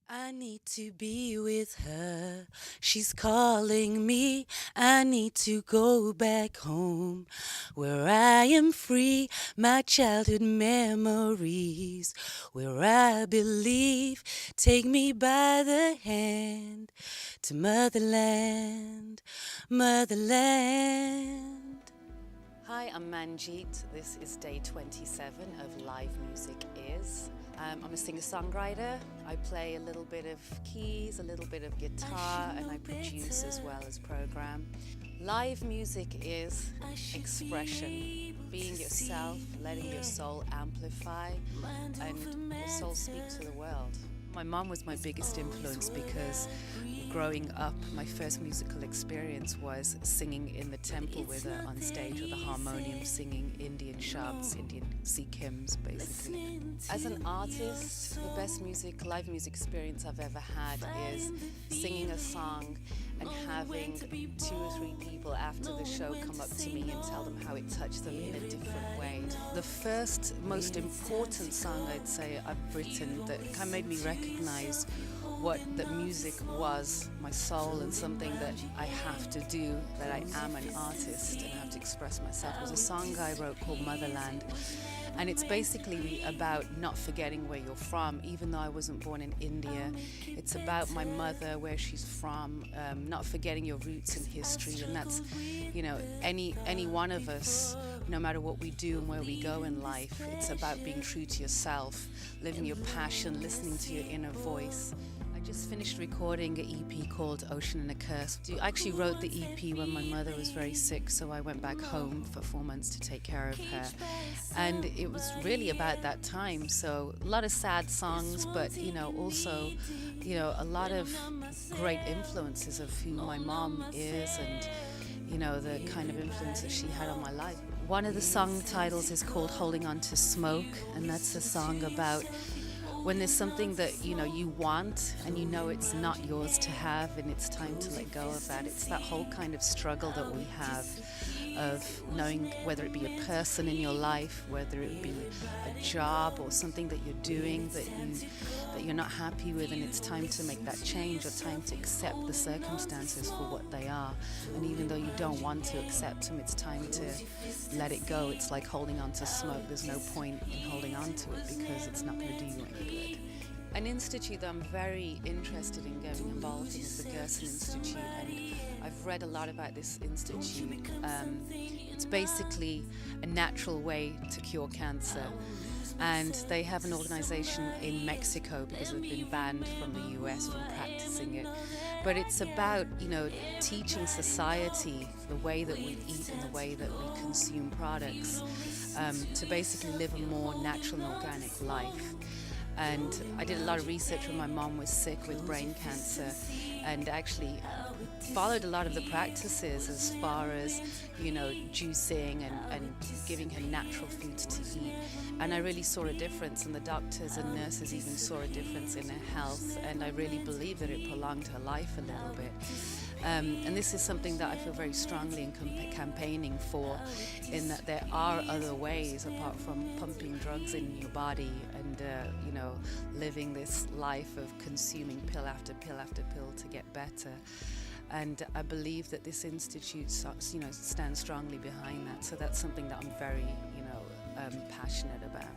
I need to be with her. She's calling me. I need to go back home where I am free. My childhood memories, where I believe, take me by the hand to motherland, motherland. Hi, I'm Manjit. This is day 27 of Live Music Is. I'm a singer-songwriter. I play a little bit of keys, a little bit of guitar, and I produce as well as program. Live music is expression, being yourself, letting your soul amplify, and your soul speak to the world. My mom was my biggest influence because growing up, my first musical experience was singing in the temple with her on stage with a harmonium, singing Indian shabds, Indian Sikh hymns, basically. As an artist, the best live music experience I've ever had is singing a song and having 2 or 3 people after the show come up to me and tell them how it touched them in a different way. The first most important song I'd say I've written that kind of made me recognize what that music was, my soul, and something that I have to do, that I am an artist and have to express myself, was a song I wrote called Motherland. And it's basically about not forgetting where you're from, even though I wasn't born in India. It's about my mother, where she's from, not forgetting your roots and history. And that's, any one of us, no matter what we do and where we go in life, it's about being true to yourself, living your passion, listening to your inner voice. I just finished recording an EP called Ocean and a Curse. I actually wrote the EP when my mother was very sick, so I went back home for 4 months to take care of her. And it was really about that time. So a lot of sad songs, but also, a lot of great influences of who my mom is and, the kind of influence that she had on my life. One of the song titles is called Holding On to Smoke, and that's a song about when there's something that you want and it's not yours to have, and it's time to let go of that. It's that whole kind of struggle that we have of knowing whether it be a person in your life, whether it be a job or something that you're doing that you're not happy with, and it's time to make that change, or time to accept the circumstances for what they are. And even though you don't want to accept them, it's time to let it go. It's like holding on to smoke. There's no point in holding on to it because it's not going to do you any good. An institute that I'm very interested in getting involved in is the Gerson Institute, and I've read a lot about this institute. It's basically a natural way to cure cancer, and they have an organization in Mexico because they've been banned from the US from practicing it. But it's about, teaching society the way that we eat and the way that we consume products, to basically live a more natural and organic life. And I did a lot of research when my mom was sick with brain cancer, and actually followed a lot of the practices as far as, juicing and giving her natural foods to eat. And I really saw a difference, and the doctors and nurses even saw a difference in her health, and I really believe that it prolonged her life a little bit. And this is something that I feel very strongly in campaigning for, in that there are other ways apart from pumping drugs in your body and, living this life of consuming pill after pill after pill to get better. And I believe that this institute, stands strongly behind that. So that's something that I'm very, passionate about.